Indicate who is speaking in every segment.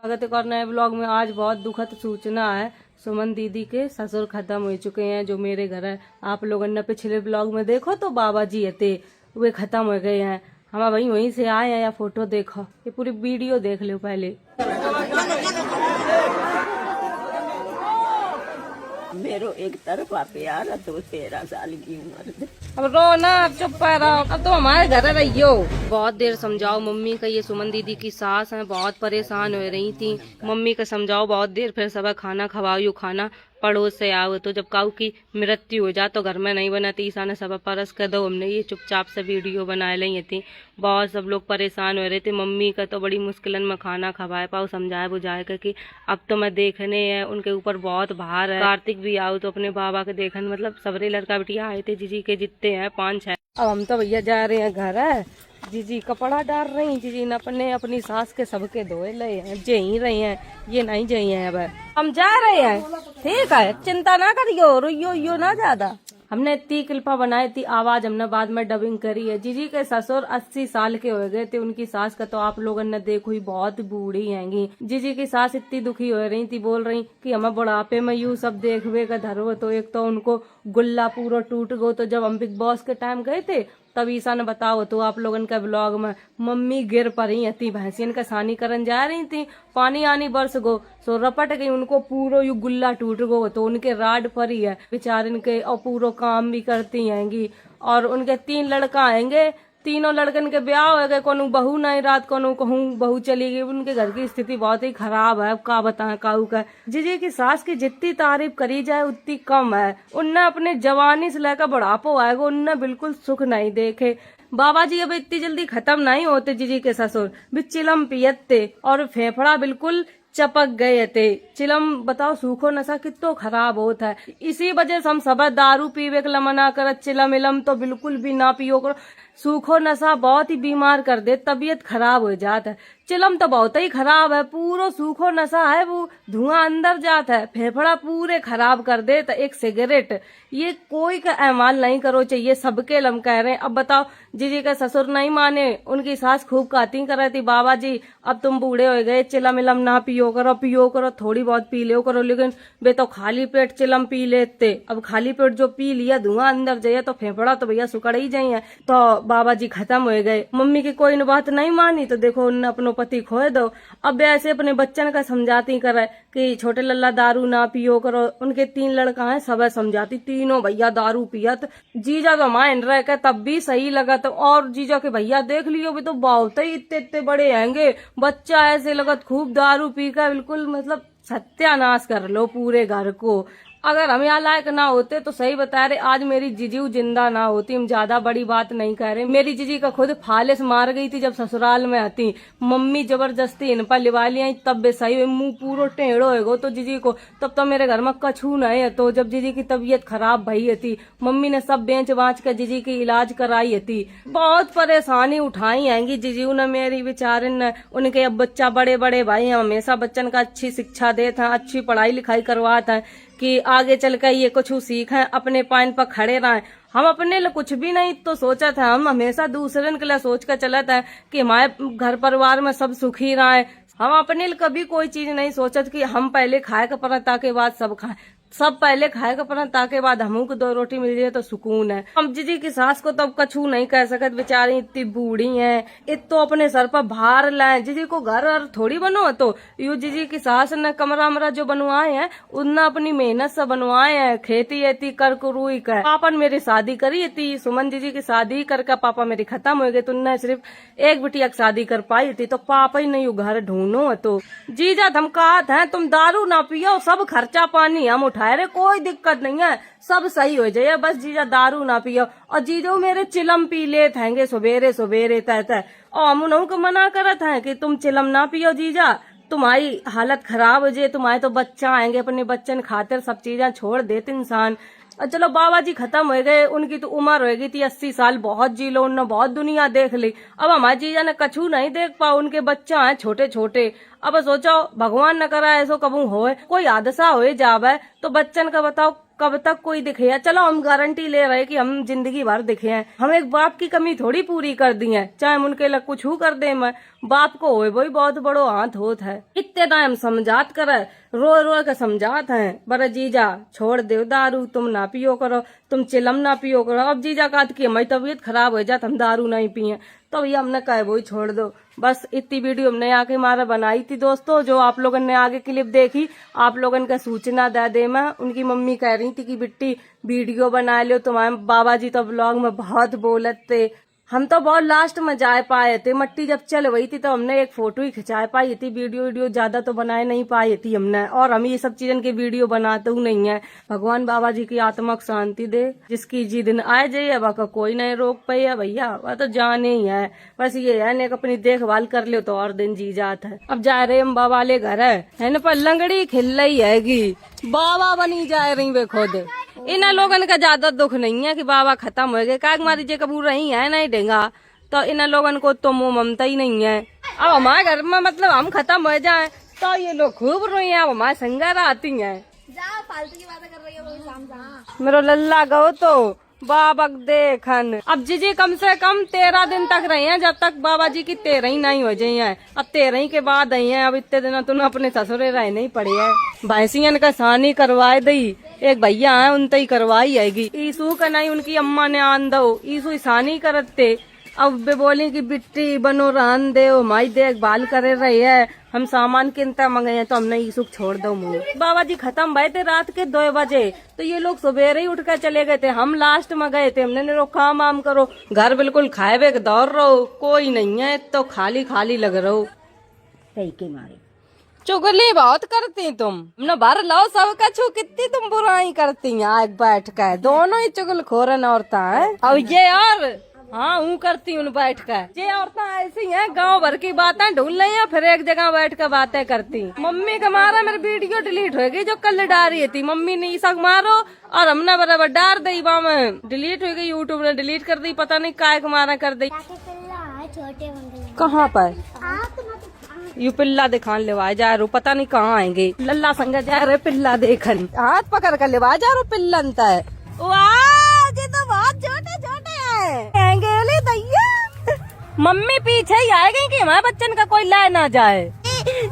Speaker 1: स्वागत है नए ब्लॉग में। आज बहुत दुखद सूचना है, सुमन दीदी के ससुर खत्म हो चुके हैं जो मेरे घर है। आप लोगों ने पिछले ब्लॉग में देखो तो बाबा जी थे, वे खत्म हो गए हैं। हम वहीं से आए हैं, या फोटो देखो, ये पूरी वीडियो देख लो पहले।
Speaker 2: मेरो एक तरफा प्यार है, तो 13 साल की उम्र है।
Speaker 1: अब रो ना, अब चुप रहो, अब तो हमारे घर रहियो। बहुत देर समझाओ मम्मी का, ये सुमन दीदी की सास है, बहुत परेशान हो रही थी। मम्मी का समझाओ बहुत देर, फिर सब खाना खवाओ, खाना पड़ोस से आओ। तो जब काऊ की मृत्यु हो जा तो घर में नहीं बनाती, ईसा ने सब परस कर दो। हमने ये चुपचाप से वीडियो बना ली थी। बहुत सब लोग परेशान हो रहे थे। मम्मी का तो बड़ी मुश्किलन में खाना खवाए पाओ, समझाए बुझाए कि अब तो मैं देखने है, उनके ऊपर बहुत भार है। कार्तिक भी आओ तो अपने बाबा के देखने, मतलब सबरे लड़का बिटिया आए थे, जीजी के जितने हैं 5-6। अब हम तो भैया जा रहे हैं घर है। जीजी कपड़ा डाल रही, जीजी ने अपनी सास के सबके धोए ले हैं, जे ही रही हैं, ये नहीं जई हैं। अब हम जा रहे हैं, ठीक है, चिंता ना करियो, रोइयो ना ज्यादा। हमने इतनी क्लिपा बनाई थी, आवाज हमने बाद में डबिंग करी है। जीजी के ससुर 80 साल के हो गए थे, उनकी सास का तो आप लोगों ने देखो ही, बहुत बूढ़ी हैंगी। जीजी की सास इतनी दुखी हो रही थी, बोल रही कि हमें बुढ़ापे में यूं सब देखवे का धरो। तो एक तो उनको गुल्ला पूरा टूट गो। तो जब हम बिग बॉस के टाइम गए थे तब ईसा ने बताओ तो आप लोगन का ब्लॉग में, मम्मी गिर पड़ी थी, भैंसियन का सानी करन जा रही थी, पानी आनी बरस गो, सो रपट गई, उनको पूरो यू गुल्ला टूट गो। तो उनके राड परी है बेचारिन के, और पूरो काम भी करती हैंगी। और उनके 3 लड़का आएंगे, तीनों लड़कन के ब्याह हो गए, कोनो बहू नहीं रात, कोनो कहूँ बहू चली गई। उनके घर की स्थिति बहुत ही खराब है, का बताएं काऊ का। जीजी की सास की जितनी तारीफ करी जाए उतनी कम है। उनने अपने जवानी से लेकर बुढ़ापो आएगा, उनने बिल्कुल सुख नहीं देखे। बाबा जी अब इतनी जल्दी खत्म नहीं होते। जीजी के ससुर भी चिलम पियत थे और फेफड़ा बिल्कुल चपक गए थे। चिलम बताओ, सूखो नशा कितो खराब होता है। इसी वजह से हम सब दारू पीवे के मना कर, चिलम इलम तो बिल्कुल भी ना पियो करो। सूखो नशा बहुत ही बीमार कर दे, तबीयत खराब हो जाता है। चिलम तो बहुत ही खराब है, पूरा सूखो नशा है, वो धुआं अंदर जाता है, फेफड़ा पूरे खराब कर देता। एक सिगरेट ये कोई का एमाल नहीं करो चाहिए, सबके लम कह रहे हैं। अब बताओ, जीजी का ससुर नहीं माने, उनकी सास खूब काती कर रही थी, बाबा जी अब तुम बूढ़े हो गए, चिलम इलम ना पियो करो, थोड़ी बहुत पी लो करो। लेकिन वे तो खाली पेट चिलम पी लेते। अब खाली पेट जो पी लिया, धुआं अंदर जाए तो फेफड़ा तो भैया सुकड़ ही जाइए। तो बाबा जी खत्म हो गए। मम्मी की कोई न बात नहीं मानी, तो देखो उन्होंने अपनो पति खोए दो। अब ऐसे अपने बच्चन का समझाती करे कि छोटे लल्ला दारू ना पियो करो। उनके 3 लड़का हैं, सब समझाती, तीनों भैया दारू पियत। जीजा तो मान रहे के तब भी सही लगा। तो और जीजा के भैया देख लियो, भी तो बहुत ही इतने बड़े हैंगे, बच्चा ऐसे लगत खूब दारू पी कर बिल्कुल मतलब सत्यानाश कर लो पूरे घर को। अगर हम यहाँ लायक ना होते तो सही बता रहे, आज मेरी जीजी जिंदा ना होती। हम ज्यादा बड़ी बात नहीं कह रहे। मेरी जीजी का खुद फालिस मार गई थी जब ससुराल में आती। मम्मी जबरदस्ती इन पर लिवा लिया, तब बे सही मुंह पूरा टेढ़ो हो तो जीजी को, तब तो मेरे घर में कछू नहीं है। तो जब जीजी की तबीयत खराब भई थी, मम्मी ने सब बेच बाँच कर जीजी की इलाज कराई थी। बहुत परेशानी उठाई आएंगी जीजी ने मेरी बेचारिन ने। उनके अब बच्चा बड़े बड़े भाई हैं, हमेशा बच्चन का अच्छी शिक्षा देते हैं, अच्छी पढ़ाई लिखाई करवाते हैं कि आगे चलकर ये कुछ सीखें, अपने पैन पर खड़े रहें। हम अपने लिए कुछ भी नहीं तो सोचा था, हम हमेशा दूसरे के लिए सोच कर चलत है कि हमारे घर परिवार में सब सुखी रहे। हम अपने लिए कभी कोई चीज नहीं सोचत कि हम पहले खाए का पड़ा ताकि बाद सब खाएं। सब पहले खाए का पड़ा ताकि बाद हमू को 2 रोटी मिल जाए तो सुकून है। हम जीजी की सास को तो कछू नहीं कह सकत, बेचारी इतनी बूढ़ी हैं, इत तो अपने सर पर भार लाए। जीजी को घर थोड़ी बनो, तो यू जीजी की सास ने कमरा वमरा जो बनवाए हैं उनने अपनी मेहनत से बनवाए हैं, खेती एती कर रुई कर। पापा ने मेरी शादी करी थी, सुमन जीजी की शादी करके पापा मेरी खत्म हो गई, तो उनने सिर्फ एक बिटिया की शादी कर पाई थी। तो पापा ही नहीं घर ढूंढो। तो जीजा धमकात है, तुम दारू ना पियो, सब खर्चा पानी हम उठाए रे, कोई दिक्कत नहीं है, सब सही हो जाए, बस जीजा दारू ना पियो। और जीजो मेरे चिलम पी लेते हैंगे सवेरे सवेरे तय। और हम उन्हों को मना करत हैं कि तुम चिलम ना पियो जीजा, तुम्हारी हालत खराब हो जाए, तुम्हारे तो बच्चा आएंगे, अपने बच्चन खातिर सब चीजें छोड़ देते इंसान। और चलो बाबा जी खत्म हो गए, उनकी तो उम्र हो गई थी 80 साल, बहुत जी लो, उन्होंने बहुत दुनिया देख ली। अब हमारी जीजा ने कछू नहीं देख पाओ, उनके बच्चा हैं छोटे छोटे। अब सोचो भगवान न करा ऐसो कबू होए, कोई हादसा हो जावे तो बच्चन का बताओ कब तक कोई दिखे है। चलो हम गारंटी ले रहे कि हम जिंदगी भर दिखे हैं, हम एक बाप की कमी थोड़ी पूरी कर दी है, चाहे हम उनके लग कुछ कर दे। मैं बाप को होए वही बहुत बड़ो हाथ होत है। इतने टाइम समझात करे, रो रो के समझात है, बरे जीजा छोड़ दे दारू, तुम ना पियो करो, तुम चिलम ना पियो करो। अब जीजा कहत की हमारी तबीयत खराब हो जात, हम दारू नहीं पिए, तो भैया हमने कहे वही छोड़ दो। बस इतनी वीडियो हमने आके हमारा बनाई थी दोस्तों, जो आप लोगों ने आगे क्लिप देखी, आप लोगों का सूचना दे दे। मैं उनकी मम्मी कह रही थी कि बिट्टी वीडियो बना लो, तुम्हारे बाबा जी तो ब्लॉग में बहुत बोलत थे। हम तो बहुत लास्ट में जा पाए थे, मट्टी जब चल गई थी तो हमने एक फोटो ही खिंचा पाई थी, वीडियो ज्यादा तो बनाए नहीं पाई थी हमने। और हम ये सब चीजन के वीडियो बनाते हूँ नहीं है। भगवान बाबा जी की आत्मा को शांति दे, जिसकी जी दिन आए जाइए वह का कोई नहीं रोक पाई है भैया, वह तो जाने ही है। बस ये है ने अपनी देखभाल कर ले तो और दिन जी जात है। अब जा रहे हम बाबा ले घर है न, पर लंगड़ी खिल रही हैगी, बाबा बनी जा रही वे खुद। इन लोगन का ज्यादा दुख नहीं है कि बाबा खत्म हो गए, काग मारी जे कबूर रही है नहीं देगा, तो इन लोगन को तो मुंह ममता ही नहीं है। अब हमारे घर में मतलब हम खत्म हो जाए तो ये लोग खूब रोई है, अब हमारे संगर आती है।
Speaker 3: फालतू की बातें कर रही है शाम।
Speaker 1: मेरा लल्ला गो तो बाबा देखन। अब जीजी कम से कम 13 दिन तक रहे हैं, जब तक बाबा जी की 13 ही नहीं हो जाई है। अब 13 के बाद आई है, अब इतने दिन तुम अपने ससुरे रहने ही पड़े है। भैंसियन का सानी करवाए दी, एक भैया है उनते ही करवाई आएगी। ईसू का नहीं उनकी अम्मा ने आन दो, ईसू सानी करते। अब वे बोली कि बिट्टी बनो रहन दे, हमारी देखभाल करे रही है, हम सामान किनता मंगे हैं तो हमने ईसुक छोड़ दो मुँह। बाबा जी खत्म भये थे रात के 2 बजे, तो ये लोग सवेरे ही उठ कर चले गए थे, हम लास्ट में गए थे। हमने रो काम वाम करो, घर बिल्कुल खाए वे दौड़ रहो, कोई नहीं है, तो खाली खाली लग रहो।
Speaker 2: के मारे
Speaker 1: चुगली बहुत करती तुम न, भर लो सब कछु, कितनी तुम बुराई करती हैं आग बैठ कर, दोनों ही चुगलखोरन औरता है। अब ये और हाँ हूँ करती हूँ बैठ कर, ये औरतें ऐसी हैं, गांव भर की बातें ढूंढ रही हैं, फिर एक जगह बैठ कर बातें करती। मम्मी का मारा मेरी वीडियो डिलीट हो गई जो कल डाल रही थी, मम्मी ने ईसा मारो और हमने बराबर डाल दी, में डिलीट हो गई, यूट्यूब ने डिलीट कर दी, पता नहीं काय मारा कर दी। कहाँ पर यू पिल्ला दिखान लेवाए जा रो, पता नहीं कहाँ आएंगे। लल्ला संग जा रहे पिल्ला देखन, हाथ पकड़ कर लेवाए जा रो पिल्लन तय। वाह ये तो बहुत छोटे छोटे हैं दैया। मम्मी पीछे ही आ गई कि हमारे बच्चन का कोई ला ना जाए।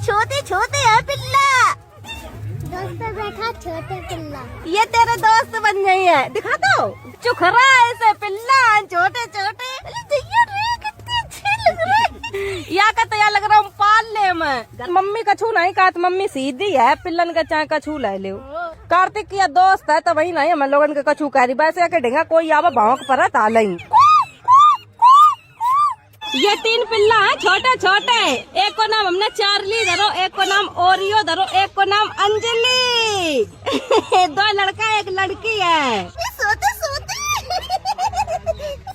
Speaker 3: छोटे छोटे है पिल्ला, दोस्त बैठा छोटे पिल्ला,
Speaker 1: ये तेरे दोस्त बन गई है, दिखा दो चुखरा ऐसे पिल्ला छोटे छोटे। कितने अच्छे लग रहे या का तो या लग रहा हूँ पाल ले मैं। मम्मी कछू नहीं कहा, मम्मी सीधी है, पिल्लन का चाहे कछू ले लो। कार्तिक की दोस्त है तो वही नहीं हम लोगन के कछू करी, वैसे के ढेंगा कोई आवा भाव पर तालई। ये 3 पिल्ला है छोटे छोटे, एक को नाम हमने चार्ली धरो, एक को नाम ओरियो धरो, एक को नाम अंजलि। 2 लड़का 1 लड़की है।
Speaker 3: सोते सोते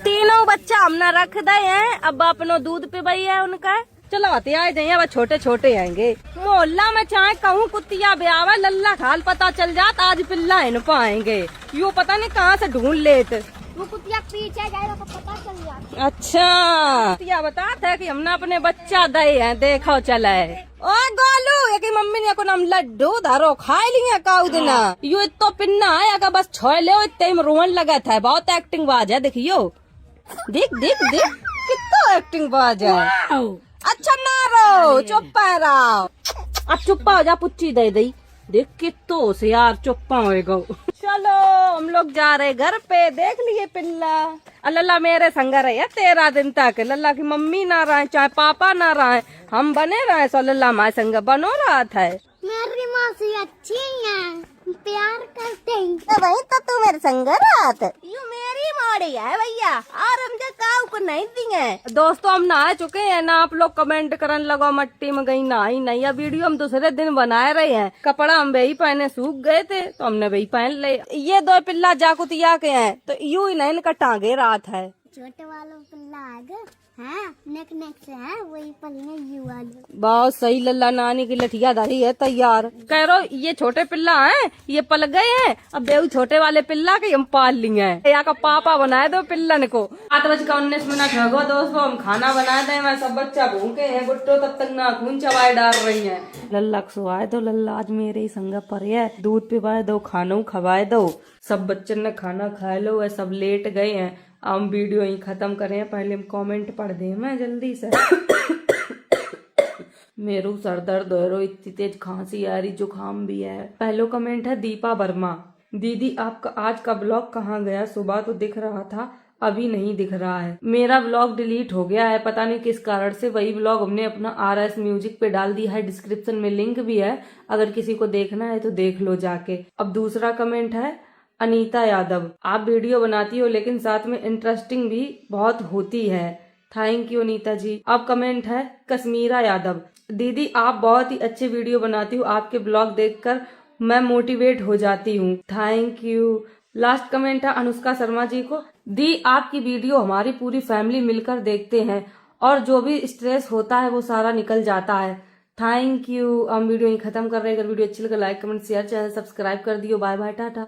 Speaker 1: तीनों बच्चा हमने रख दे हैं, अब अपनो दूध पे बही है उनका। चलो आते आए जाइए, अब छोटे छोटे आएंगे। मोहल्ला में चाहे कहूँ कुतिया ब्यावा लल्ला खाल पता चल जात, आज पिल्ला इन पाएंगे, यो पता नहीं कहाँ से ढूंढ लेते।
Speaker 3: वो कुतिया पीछे जाएगा तो पता चल जाता।
Speaker 1: अच्छा कुतिया बताते है कि हमने अपने बच्चा दे हैं, देखो चले। ओ गोलू एक मम्मी ने को नाम लड्डू धरो खाए लिया काउ दिना, यो तो पिन्ना है अगर बस छोड़ ले, इतने में रोवन लगा था, बहुत एक्टिंग बाज है, देखियो देख देख देख कितना एक्टिंग बाज है। अच्छा ना रो चुप रहो, अब चुप्पा हो जा, पुच्ची दे दी, देख कितो से यार चुप्पा होएगा। चलो हम लोग जा रहे घर पे, देख लिए पिल्ला। लल्ला मेरे संग रहे 13 दिन तक, लल्ला की मम्मी ना रहे चाहे पापा ना रहे, हम बने रहे, सो लल्ला हमारे संग बनो रहा था।
Speaker 3: मेरी मौसी अच्छी है, प्यार करते हैं,
Speaker 1: तो वही तो तू मेरे संग रात यू मेरी मोड़ी है भैया, और हम जो काऊ को नहीं दिए। दोस्तों हम नहा चुके हैं ना, आप लोग कमेंट करने लगो मट्टी में गई नहाई नहीं, या वीडियो हम दूसरे दिन बनाए रहे हैं, कपड़ा हम वही पहने सूख गए थे तो हमने वही पहन ले। ये 2 पिल्ला जाकुतिया के हैं, तो यू ही नहीं इनका टांगे रात है।
Speaker 3: छोटे वालों पिल्ला आगे हाँ नेक से है वही पलने यू वाले।
Speaker 1: बहुत सही लल्ला, नानी की लठिया धरी है तैयार। कह रो ये छोटे पिल्ला हैं, ये पल गए हैं, अब बेहू छोटे वाले पिल्ला के हम पाल लिए हैं। यहाँ का पापा बनाए दो पिल्लन को। 7:19 हो गो दोस्तों, हम खाना बनाए थे, मैं सब बच्चा भूखे हैं, गुट्टो तब तक नाखून चबाए डाल रही है। लल्ला को सुवाए दो, लल्ला आज मेरे ही संग पर है, दूध पिवाए दो, खानों खवाए दो। सब बच्चन ने खाना खा लो है, सब लेट गए हैं। हम वीडियो ही खत्म करें, पहले हम कमेंट पढ़ दें मैं जल्दी से। मेरू सर दर्द हो रहा, इतनी तेज खांसी आ रही, जुकाम भी है। पहलो कमेंट है दीपा वर्मा, दीदी आपका आज का ब्लॉग कहाँ गया? सुबह तो दिख रहा था, अभी नहीं दिख रहा है। मेरा ब्लॉग डिलीट हो गया है, पता नहीं किस कारण से। वही ब्लॉग हमने अपना RS म्यूजिक पे डाल दिया है, डिस्क्रिप्शन में लिंक भी है, अगर किसी को देखना है तो देख लो जाके। अब दूसरा कमेंट है अनीता यादव, आप वीडियो बनाती हो लेकिन साथ में इंटरेस्टिंग भी बहुत होती है। थैंक यू अनीता जी। अब कमेंट है कश्मीरा यादव, दीदी आप बहुत ही अच्छे वीडियो बनाती हो, आपके ब्लॉग देखकर मैं मोटिवेट हो जाती हूँ। Thank you. लास्ट कमेंट है अनुष्का शर्मा जी को, दी आपकी वीडियो हमारी पूरी फैमिली मिलकर देखते हैं और जो भी स्ट्रेस होता है वो सारा निकल जाता है। Thank you. हम वीडियो ही खत्म कर रहे हैं। अगर वीडियो अच्छी लगे like comment share, channel subscribe कर दियो। Bye bye, Tata.